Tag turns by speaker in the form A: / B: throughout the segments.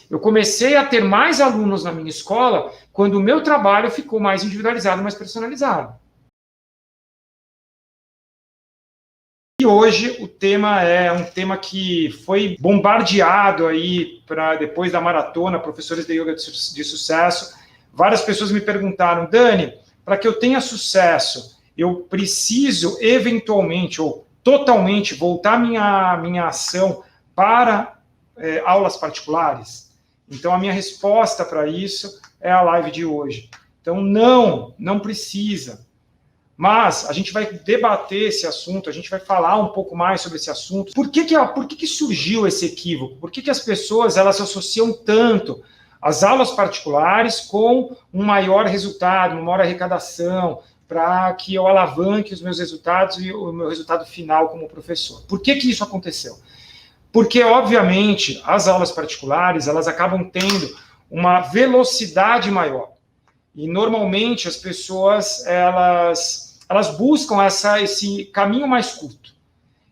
A: Eu comecei a ter mais alunos na minha escola quando o meu trabalho ficou mais individualizado, mais personalizado. E hoje o tema é um tema que foi bombardeado aí para depois da maratona, professores de yoga de sucesso. Várias pessoas me perguntaram, Dani, para que eu tenha sucesso, eu preciso eventualmente ou totalmente voltar minha ação para aulas particulares? Então a minha resposta para isso é a live de hoje. Então não precisa. Mas a gente vai debater esse assunto, a gente vai falar um pouco mais sobre esse assunto. Por que surgiu esse equívoco? Por que as pessoas elas associam tanto as aulas particulares com um maior resultado, uma maior arrecadação, para que eu alavanque os meus resultados e o meu resultado final como professor? Por que isso aconteceu? Porque, obviamente, as aulas particulares elas acabam tendo uma velocidade maior. E, normalmente, as pessoas elas buscam esse caminho mais curto.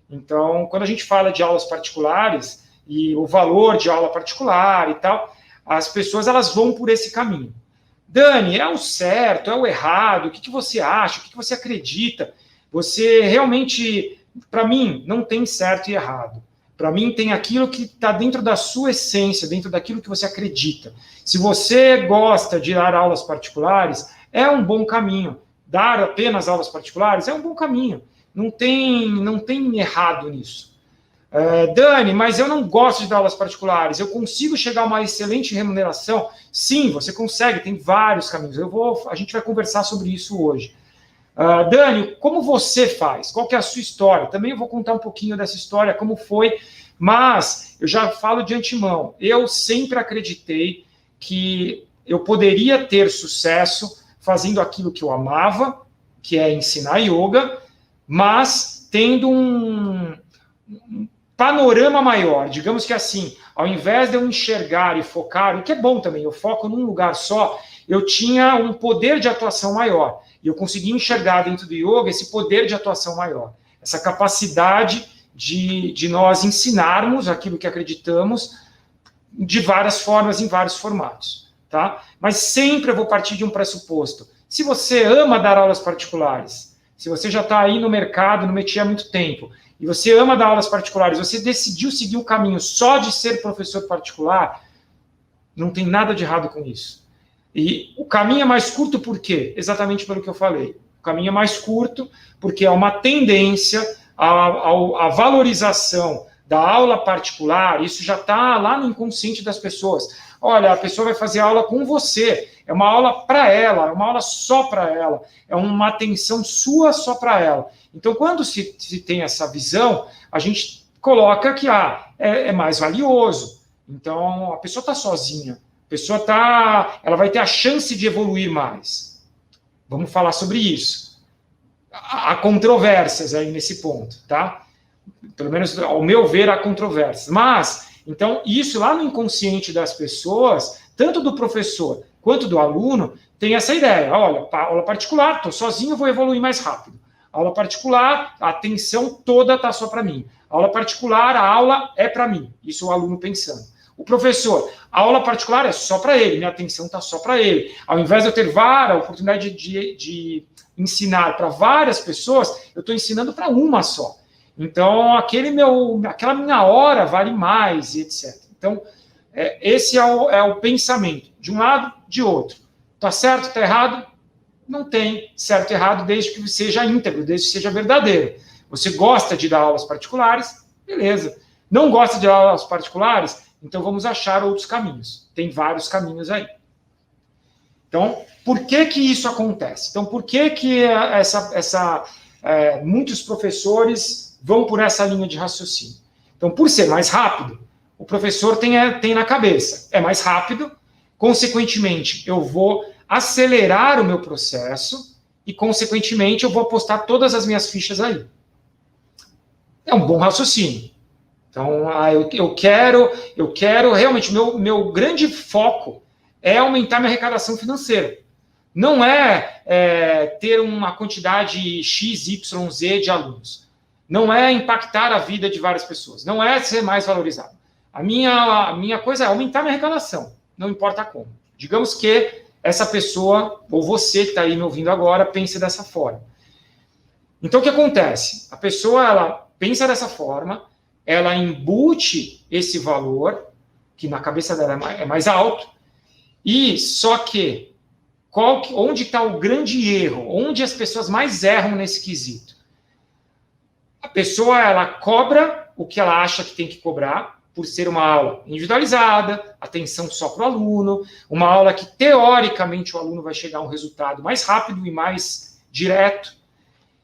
A: Então, quando a gente fala de aulas particulares e o valor de aula particular e tal, as pessoas elas vão por esse caminho. Dani, é o certo, é o errado? O que você acha? O que você acredita? Você realmente, para mim, não tem certo e errado. Para mim, tem aquilo que está dentro da sua essência, dentro daquilo que você acredita. Se você gosta de dar aulas particulares, é um bom caminho. Dar apenas aulas particulares é um bom caminho. Não tem errado nisso. Dani, mas eu não gosto de dar aulas particulares. Eu consigo chegar a uma excelente remuneração? Sim, você consegue. Tem vários caminhos. A gente vai conversar sobre isso hoje. Dani, como você faz? Qual que é a sua história? Também eu vou contar um pouquinho dessa história, como foi, mas eu já falo de antemão. Eu sempre acreditei que eu poderia ter sucesso fazendo aquilo que eu amava, que é ensinar yoga, mas tendo um panorama maior. Digamos que assim, ao invés de eu enxergar e focar, o que é bom também, eu foco num lugar só, eu tinha um poder de atuação maior. E eu consegui enxergar dentro do yoga esse poder de atuação maior, essa capacidade de nós ensinarmos aquilo que acreditamos de várias formas, em vários formatos. Tá? Mas sempre eu vou partir de um pressuposto. Se você ama dar aulas particulares, se você já está aí no mercado, no métier há muito tempo, e você ama dar aulas particulares, você decidiu seguir o caminho só de ser professor particular, não tem nada de errado com isso. E o caminho é mais curto por quê? Exatamente pelo que eu falei. O caminho é mais curto porque é uma tendência à valorização da aula particular, isso já está lá no inconsciente das pessoas. Olha, a pessoa vai fazer aula com você, é uma aula para ela, é uma aula só para ela, é uma atenção sua só para ela. Então, quando se tem essa visão, a gente coloca que é mais valioso. Então, a pessoa está sozinha. A pessoa ela vai ter a chance de evoluir mais. Vamos falar sobre isso. Há controvérsias aí nesse ponto, tá? Pelo menos, ao meu ver, há controvérsias. Mas, então, isso lá no inconsciente das pessoas, tanto do professor quanto do aluno, tem essa ideia. Olha, aula particular, estou sozinho, vou evoluir mais rápido. Aula particular, a atenção toda está só para mim. Aula particular, a aula é para mim. Isso o aluno pensando. O professor, a aula particular é só para ele, minha atenção está só para ele. Ao invés de eu ter a oportunidade de ensinar para várias pessoas, eu estou ensinando para uma só. Então, aquela minha hora vale mais, e etc. Então, esse é o pensamento, de um lado, de outro. Está certo, está errado? Não tem certo e errado, desde que seja íntegro, desde que seja verdadeiro. Você gosta de dar aulas particulares? Beleza. Não gosta de dar aulas particulares? Então, vamos achar outros caminhos. Tem vários caminhos aí. Então, por que isso acontece? Então, por que muitos professores vão por essa linha de raciocínio? Então, por ser mais rápido, o professor tem na cabeça, é mais rápido, consequentemente, eu vou acelerar o meu processo e, consequentemente, eu vou apostar todas as minhas fichas aí. É um bom raciocínio. Então, eu quero realmente, meu grande foco é aumentar minha arrecadação financeira. Não é ter uma quantidade X, Y, Z de alunos. Não é impactar a vida de várias pessoas. Não é ser mais valorizado. A minha coisa é aumentar minha arrecadação, não importa como. Digamos que essa pessoa, ou você que está aí me ouvindo agora, pense dessa forma. Então, o que acontece? A pessoa, ela pensa dessa forma, ela embute esse valor, que na cabeça dela é mais alto, e só que, onde está o grande erro? Onde as pessoas mais erram nesse quesito? A pessoa, ela cobra o que ela acha que tem que cobrar, por ser uma aula individualizada, atenção só para o aluno, uma aula que, teoricamente, o aluno vai chegar a um resultado mais rápido e mais direto.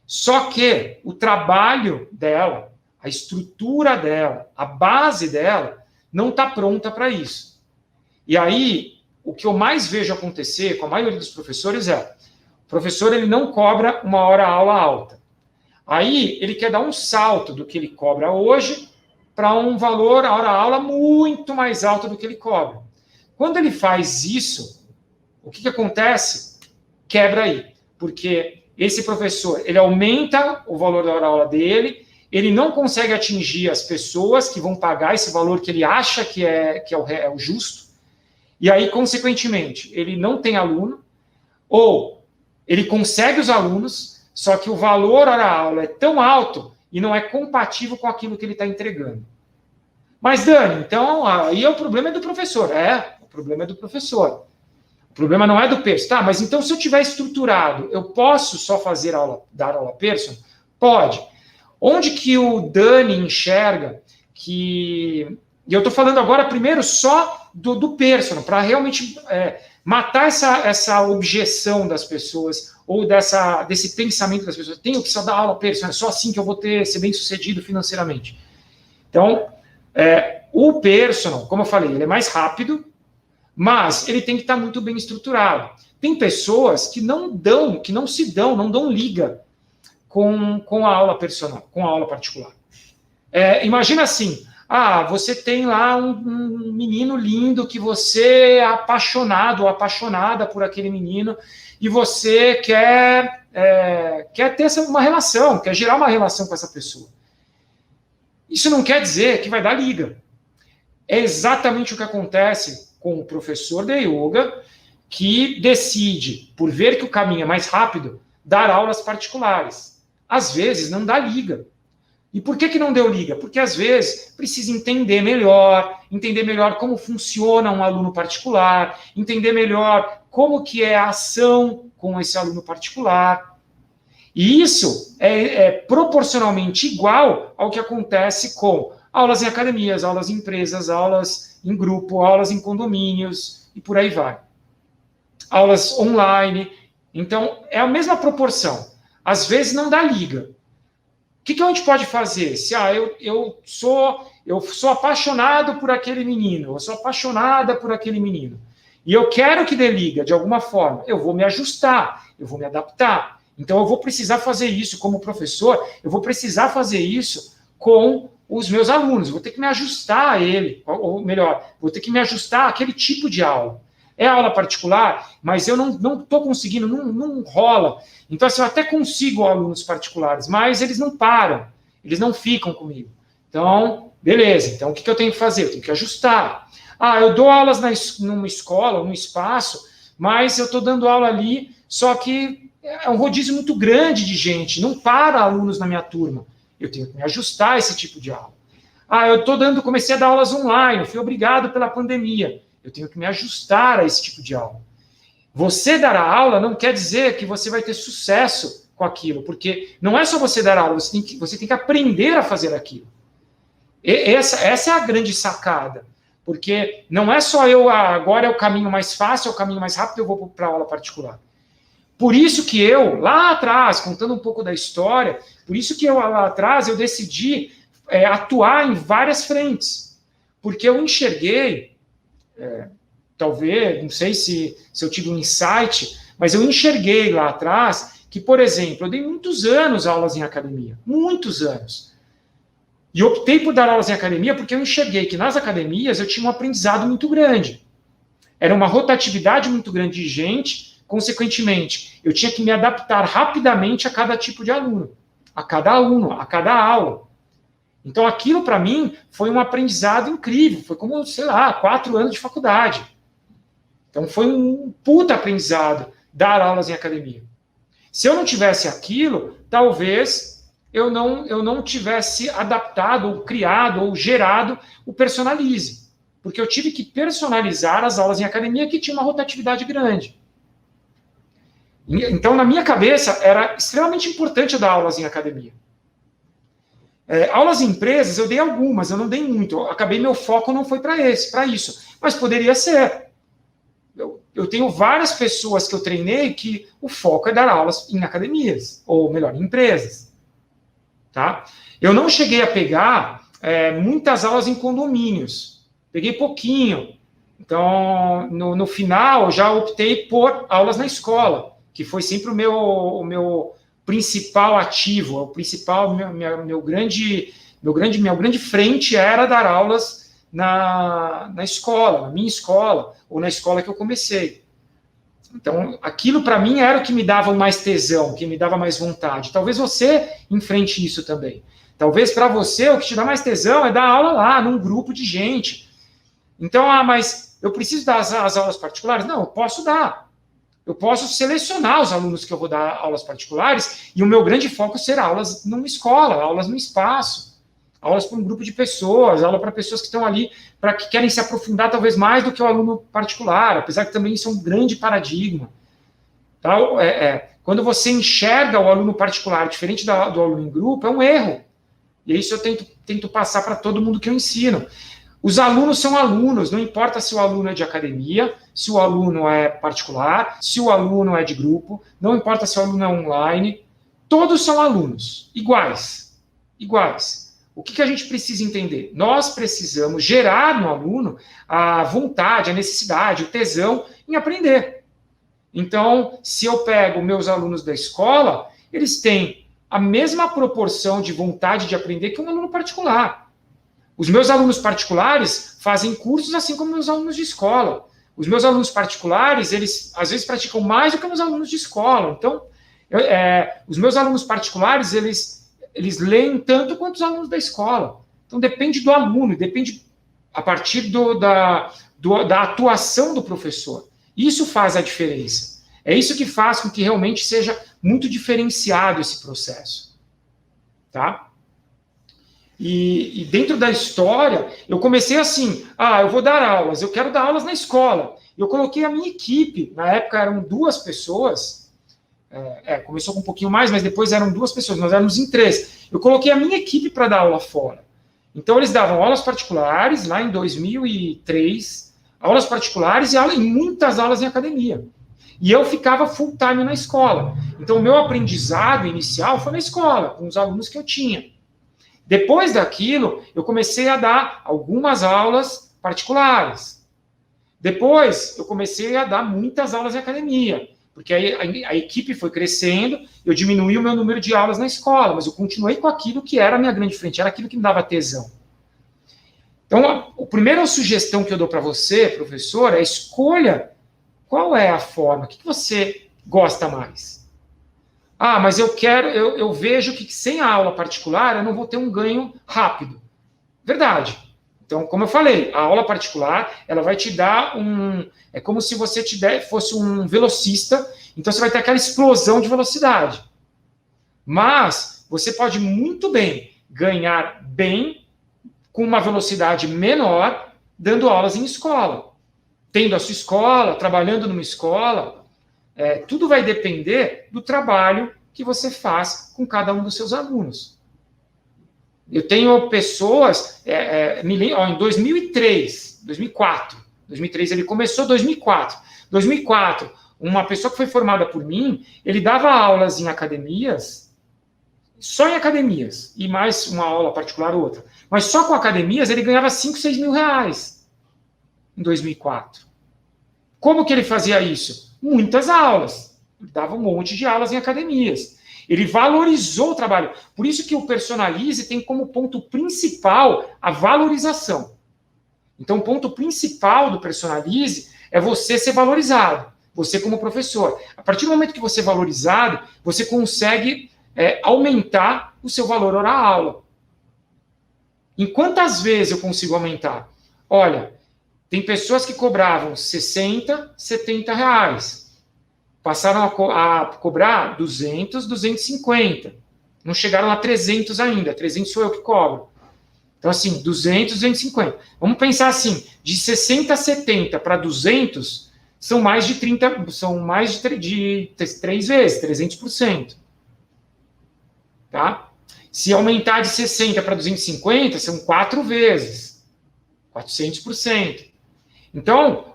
A: Só que o trabalho dela, a estrutura dela, a base dela, não está pronta para isso. E aí, o que eu mais vejo acontecer com a maioria dos professores é, o professor ele não cobra uma hora-aula alta. Aí, ele quer dar um salto do que ele cobra hoje para um valor, a hora-aula, muito mais alto do que ele cobra. Quando ele faz isso, o que acontece? Quebra aí. Porque esse professor, ele aumenta o valor da hora-aula dele, ele não consegue atingir as pessoas que vão pagar esse valor que ele acha que é o justo, e aí, consequentemente, ele não tem aluno, ou ele consegue os alunos, só que o valor hora-aula é tão alto e não é compatível com aquilo que ele está entregando. Mas, Dani, então, aí o problema é do professor. O problema é do professor. O problema não é do perso. Tá, mas então, se eu tiver estruturado, eu posso só dar aula perso? Pode. Onde que o Dani enxerga que... E eu estou falando agora, primeiro, só do personal, para realmente matar essa objeção das pessoas, ou desse pensamento das pessoas. Tenho que só dar aula personal, é só assim que eu vou ser bem sucedido financeiramente. Então, o personal, como eu falei, ele é mais rápido, mas ele tem que estar muito bem estruturado. Tem pessoas que não dão liga com a aula personal, com a aula particular. Imagina assim, você tem lá um menino lindo que você é apaixonado ou apaixonada por aquele menino e você quer ter uma relação, quer gerar uma relação com essa pessoa. Isso não quer dizer que vai dar liga. É exatamente o que acontece com o professor de yoga que decide, por ver que o caminho é mais rápido, dar aulas particulares. Às vezes não dá liga. E por que não deu liga? Porque, às vezes, precisa entender melhor como funciona um aluno particular, entender melhor como que é a ação com esse aluno particular. E isso é proporcionalmente igual ao que acontece com aulas em academias, aulas em empresas, aulas em grupo, aulas em condomínios, e por aí vai. Aulas online. Então, é a mesma proporção. Às vezes não dá liga. O que a gente pode fazer? Se eu sou apaixonado por aquele menino, eu sou apaixonada por aquele menino, e eu quero que dê liga de alguma forma, eu vou me ajustar, eu vou me adaptar. Então, eu vou precisar fazer isso como professor, eu vou precisar fazer isso com os meus alunos, vou ter que me ajustar a ele, ou melhor, vou ter que me ajustar àquele tipo de aula. É aula particular, mas eu não estou conseguindo, não rola. Então, assim, eu até consigo alunos particulares, mas eles não param, eles não ficam comigo. Então, beleza, então o que eu tenho que fazer? Eu tenho que ajustar. Eu dou aulas numa escola, num espaço, mas eu estou dando aula ali, só que é um rodízio muito grande de gente, não para alunos na minha turma. Eu tenho que me ajustar a esse tipo de aula. Comecei a dar aulas online, fui obrigado pela pandemia. Eu tenho que me ajustar a esse tipo de aula. Você dar a aula não quer dizer que você vai ter sucesso com aquilo, porque não é só você dar aula, você tem que aprender a fazer aquilo. Essa é a grande sacada, porque não é só agora é o caminho mais fácil, é o caminho mais rápido, eu vou para a aula particular. Por isso que eu, lá atrás, contando um pouco da história, por isso que lá atrás eu decidi atuar em várias frentes, porque eu enxerguei, talvez, não sei se eu tive um insight, mas eu enxerguei lá atrás que, por exemplo, eu dei muitos anos aulas em academia, muitos anos. E optei por dar aulas em academia porque eu enxerguei que nas academias eu tinha um aprendizado muito grande. Era uma rotatividade muito grande de gente, consequentemente, eu tinha que me adaptar rapidamente a cada tipo de aluno, a cada aula. Então, aquilo, para mim, foi um aprendizado incrível. Foi como, sei lá, 4 anos de faculdade. Então, foi um puta aprendizado dar aulas em academia. Se eu não tivesse aquilo, talvez eu não tivesse adaptado, ou criado, ou gerado o Personalize. Porque eu tive que personalizar as aulas em academia que tinha uma rotatividade grande. Então, na minha cabeça, era extremamente importante eu dar aulas em academia. Aulas em empresas, eu dei algumas, eu não dei muito. Meu foco não foi para isso. Mas poderia ser. Eu tenho várias pessoas que eu treinei que o foco é dar aulas em academias, ou melhor, em empresas. Tá? Eu não cheguei a pegar muitas aulas em condomínios. Peguei pouquinho. Então, no final, já optei por aulas na escola, que foi sempre o meu principal ativo, o principal, minha grande frente era dar aulas na escola, na minha escola, ou na escola que eu comecei. Então, aquilo para mim era o que me dava mais tesão, que me dava mais vontade. Talvez você enfrente isso também. Talvez para você o que te dá mais tesão é dar aula lá, num grupo de gente. Então, mas eu preciso dar as aulas particulares? Não, eu posso dar. Eu posso selecionar os alunos que eu vou dar aulas particulares e o meu grande foco será aulas numa escola, aulas no espaço, aulas para um grupo de pessoas, aula para pessoas que estão ali, para que querem se aprofundar talvez mais do que o aluno particular, apesar que também isso é um grande paradigma. Tá? Quando você enxerga o aluno particular diferente do aluno em grupo, é um erro. E isso eu tento passar para todo mundo que eu ensino. Os alunos são alunos, não importa se o aluno é de academia, se o aluno é particular, se o aluno é de grupo, não importa se o aluno é online, todos são alunos, iguais. O que a gente precisa entender? Nós precisamos gerar no aluno a vontade, a necessidade, o tesão em aprender. Então, se eu pego meus alunos da escola, eles têm a mesma proporção de vontade de aprender que um aluno particular. Os meus alunos particulares fazem cursos assim como meus alunos de escola. Os meus alunos particulares, eles às vezes praticam mais do que meus alunos de escola. Então, os meus alunos particulares, eles leem tanto quanto os alunos da escola. Então, depende do aluno, depende a partir da atuação do professor. Isso faz a diferença. É isso que faz com que realmente seja muito diferenciado esse processo. Tá? E dentro da história, eu comecei assim, eu vou dar aulas, eu quero dar aulas na escola. Eu coloquei a minha equipe, na época eram 2 pessoas, começou com um pouquinho mais, mas depois eram 2 pessoas, nós éramos em 3. Eu coloquei a minha equipe para dar aula fora. Então, eles davam aulas particulares, lá em 2003, aulas particulares e muitas aulas em academia. E eu ficava full time na escola. Então, o meu aprendizado inicial foi na escola, com os alunos que eu tinha. Depois daquilo, eu comecei a dar algumas aulas particulares. Depois, eu comecei a dar muitas aulas em academia, porque aí a equipe foi crescendo, eu diminuí o meu número de aulas na escola, mas eu continuei com aquilo que era a minha grande frente, era aquilo que me dava tesão. Então, a primeira sugestão que eu dou para você, professor, é escolha qual é a forma, o que você gosta mais. Mas eu vejo que sem a aula particular eu não vou ter um ganho rápido. Verdade. Então, como eu falei, a aula particular, ela vai te dar é como se você fosse um velocista, então você vai ter aquela explosão de velocidade. Mas você pode muito bem ganhar bem com uma velocidade menor, dando aulas em escola. Tendo a sua escola, trabalhando numa escola, tudo vai depender do trabalho que você faz com cada um dos seus alunos. Eu tenho pessoas, em 2004, ele começou em 2004, uma pessoa que foi formada por mim, ele dava aulas em academias, só em academias, e mais uma aula particular ou outra, mas só com academias ele ganhava 5, 6 mil reais em 2004. Como que ele fazia isso? Muitas aulas. Ele dava um monte de aulas em academias. Ele valorizou o trabalho. Por isso que o Personalize tem como ponto principal a valorização. Então, o ponto principal do Personalize é você ser valorizado. Você como professor. A partir do momento que você é valorizado, você consegue aumentar o seu valor hora-aula. Em quantas vezes eu consigo aumentar? Olha, tem pessoas que cobravam 60, 70 reais. Passaram a cobrar 200, 250. Não chegaram a 300 ainda. 300 sou eu que cobro. Então, assim, 200, 250. Vamos pensar assim, de 60 a 70 para 200, são mais de 30, são mais de 3 vezes, 300%. Tá? Se aumentar de 60 para 250, são 4 vezes, 400%. Então,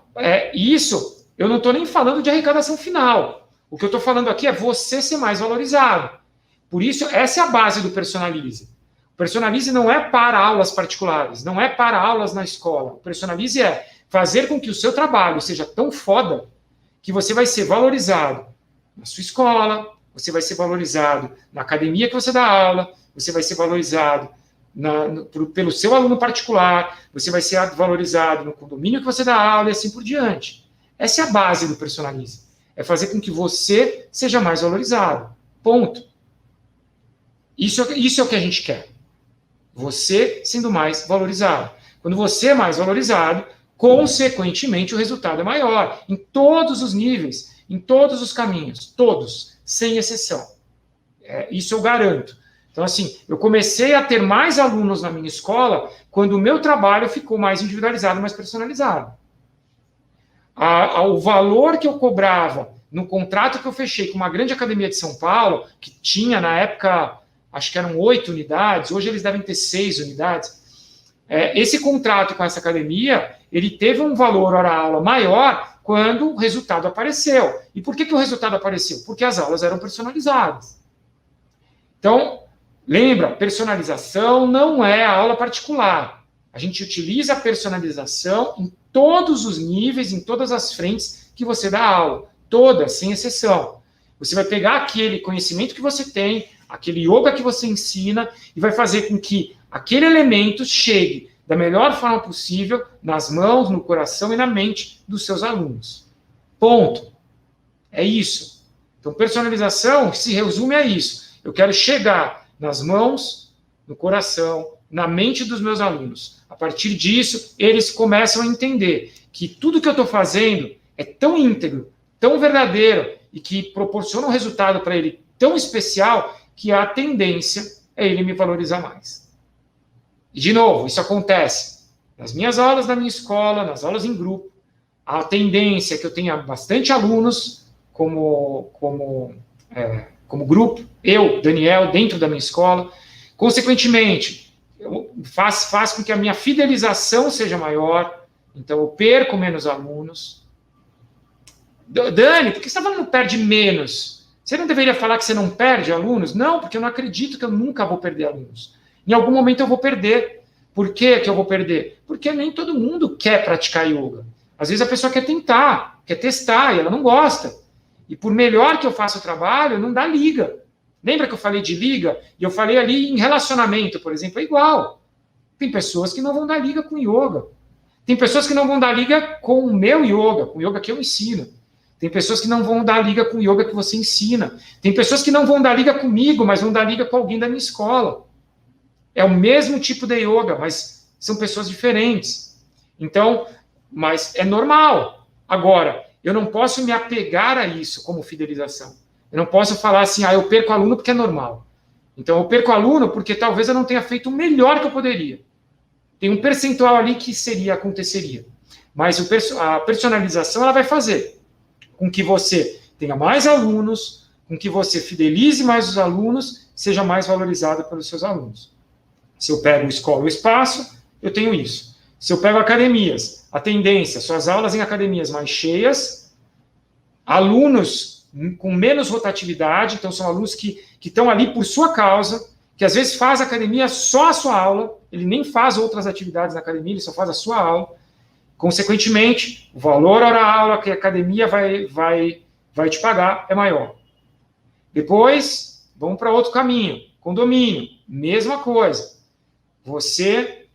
A: isso, eu não estou nem falando de arrecadação final. O que eu estou falando aqui é você ser mais valorizado. Por isso, essa é a base do Personalize. O Personalize não é para aulas particulares, não é para aulas na escola. O Personalize é fazer com que o seu trabalho seja tão foda que você vai ser valorizado na sua escola, você vai ser valorizado na academia que você dá aula, você vai ser valorizado pelo seu aluno particular, você vai ser valorizado no condomínio que você dá aula e assim por diante. Essa é a base do Personalize. É fazer com que você seja mais valorizado. Ponto. Isso é o que a gente quer. Você sendo mais valorizado. Quando você é mais valorizado, consequentemente o resultado é maior. Em todos os níveis, em todos os caminhos. Todos, sem exceção. Isso eu garanto. Então, assim, eu comecei a ter mais alunos na minha escola quando o meu trabalho ficou mais individualizado, mais personalizado. O valor que eu cobrava no contrato que eu fechei com uma grande academia de São Paulo, que tinha, na época, acho que eram 8 unidades, hoje eles devem ter 6 unidades. Esse contrato com essa academia, ele teve um valor hora-aula maior quando o resultado apareceu. E por que o resultado apareceu? Porque as aulas eram personalizadas. Então, lembra, personalização não é a aula particular. A gente utiliza a personalização em todos os níveis, em todas as frentes que você dá aula. Todas, sem exceção. Você vai pegar aquele conhecimento que você tem, aquele yoga que você ensina, e vai fazer com que aquele elemento chegue da melhor forma possível nas mãos, no coração e na mente dos seus alunos. Ponto. É isso. Então, personalização se resume a isso. Eu quero chegar nas mãos, no coração, na mente dos meus alunos. A partir disso, eles começam a entender que tudo que eu estou fazendo é tão íntegro, tão verdadeiro e que proporciona um resultado para ele tão especial que a tendência é ele me valorizar mais. E, de novo, isso acontece nas minhas aulas na minha escola, nas aulas em grupo. A tendência é que eu tenha bastante alunos como grupo, eu, Daniel, dentro da minha escola. Consequentemente, faz com que a minha fidelização seja maior, então eu perco menos alunos. Dani, por que você está falando que não perde menos? Você não deveria falar que você não perde alunos? Não, porque eu não acredito que eu nunca vou perder alunos. Em algum momento eu vou perder. Por que eu vou perder? Porque nem todo mundo quer praticar yoga. Às vezes a pessoa quer tentar, quer testar, e ela não gosta. E por melhor que eu faça o trabalho, não dá liga. Lembra que eu falei de liga? E eu falei ali em relacionamento, por exemplo, é igual. Tem pessoas que não vão dar liga com yoga. Tem pessoas que não vão dar liga com o meu yoga, com o yoga que eu ensino. Tem pessoas que não vão dar liga com o yoga que você ensina. Tem pessoas que não vão dar liga comigo, mas vão dar liga com alguém da minha escola. É o mesmo tipo de yoga, mas são pessoas diferentes. Então, mas é normal. Agora, eu não posso me apegar a isso como fidelização. Eu não posso falar assim, eu perco aluno porque é normal. Então, eu perco aluno porque talvez eu não tenha feito o melhor que eu poderia. Tem um percentual ali que aconteceria. Mas a personalização ela vai fazer com que você tenha mais alunos, com que você fidelize mais os alunos, seja mais valorizado pelos seus alunos. Se eu pego escola ou espaço, eu tenho isso. Se eu pego academias, a tendência, suas aulas em academias mais cheias, alunos com menos rotatividade, então são alunos que estão ali por sua causa, que às vezes faz academia só a sua aula, ele nem faz outras atividades na academia, ele só faz a sua aula. Consequentemente, o valor hora-aula que a academia vai te pagar é maior. Depois, vamos para outro caminho. Condomínio, mesma coisa. Você,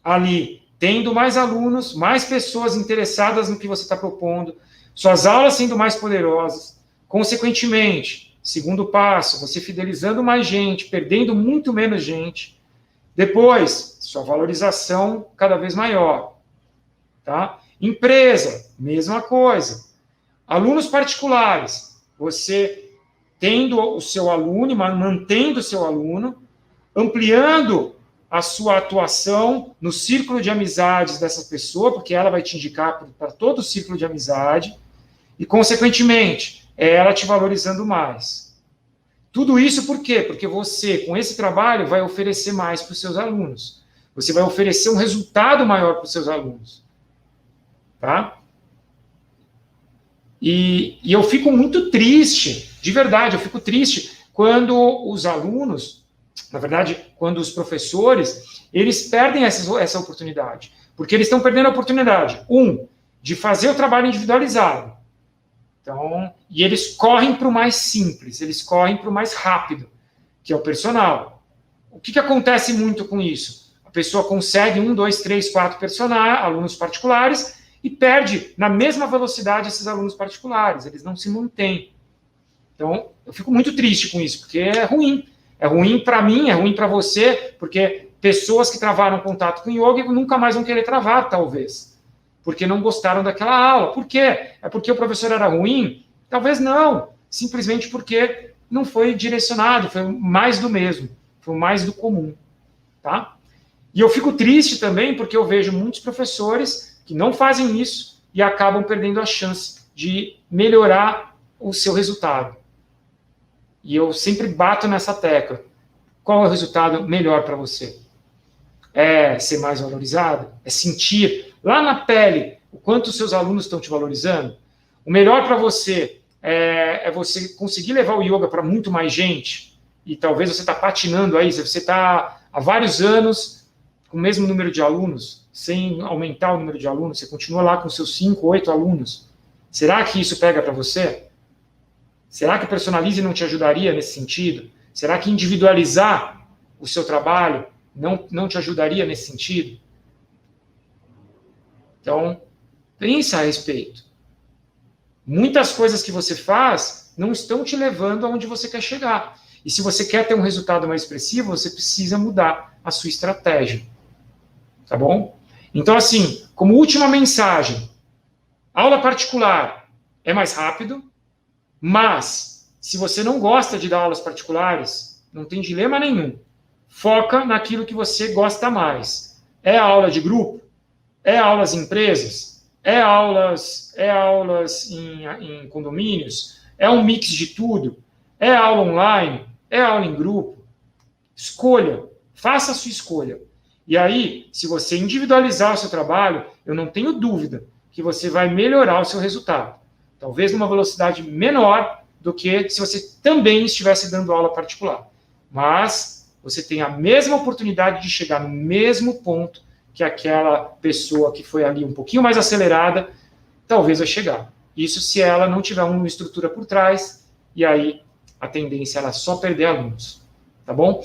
A: ali, tendo mais alunos, mais pessoas interessadas no que você está propondo, suas aulas sendo mais poderosas, consequentemente, segundo passo, você fidelizando mais gente, perdendo muito menos gente, Depois, sua valorização cada vez maior. Tá? Empresa, mesma coisa. Alunos particulares, você tendo o seu aluno, mantendo o seu aluno, ampliando a sua atuação no círculo de amizades dessa pessoa, porque ela vai te indicar para todo o círculo de amizade, e, consequentemente, ela te valorizando mais. Tudo isso por quê? Porque você, com esse trabalho, vai oferecer mais para os seus alunos. Você vai oferecer um resultado maior para os seus alunos. Tá? E eu fico muito triste, de verdade, eu fico triste quando os alunos, na verdade, quando os professores, eles perdem essa oportunidade. Porque eles estão perdendo a oportunidade, de fazer o trabalho individualizado. Então, e eles correm para o mais simples, eles correm para o mais rápido, que é o personal. O que acontece muito com isso? A pessoa consegue 1, 2, 3, 4 alunos particulares, e perde na mesma velocidade esses alunos particulares, eles não se mantêm. Então, eu fico muito triste com isso, porque é ruim. É ruim para mim, é ruim para você, porque pessoas que travaram contato com yoga nunca mais vão querer travar, talvez, porque não gostaram daquela aula. Por quê? É porque o professor era ruim? Talvez não, simplesmente porque não foi direcionado, foi mais do mesmo, foi mais do comum. Tá? E eu fico triste também, porque eu vejo muitos professores que não fazem isso e acabam perdendo a chance de melhorar o seu resultado. E eu sempre bato nessa tecla. Qual é o resultado melhor para você? É ser mais valorizado? É sentir lá na pele o quanto os seus alunos estão te valorizando? O melhor para você é você conseguir levar o yoga para muito mais gente? E talvez você está patinando aí, você está há vários anos com o mesmo número de alunos, sem aumentar o número de alunos, você continua lá com seus 5, 8 alunos. Será que isso pega para você? Será que Personalize não te ajudaria nesse sentido? Será que individualizar o seu trabalho não te ajudaria nesse sentido? Então, pensa a respeito. Muitas coisas que você faz não estão te levando aonde você quer chegar. E se você quer ter um resultado mais expressivo, você precisa mudar a sua estratégia. Tá bom? Então, assim, como última mensagem, aula particular é mais rápido, mas se você não gosta de dar aulas particulares, não tem dilema nenhum. Foca naquilo que você gosta mais. É aula de grupo? É aulas em empresas? É aulas em condomínios? É um mix de tudo? É aula online? É aula em grupo? Escolha. Faça a sua escolha. E aí, se você individualizar o seu trabalho, eu não tenho dúvida que você vai melhorar o seu resultado. Talvez numa velocidade menor do que se você também estivesse dando aula particular. Mas você tem a mesma oportunidade de chegar no mesmo ponto que aquela pessoa que foi ali um pouquinho mais acelerada, talvez vai chegar. Isso se ela não tiver uma estrutura por trás, e aí a tendência é ela só perder alunos. Tá bom?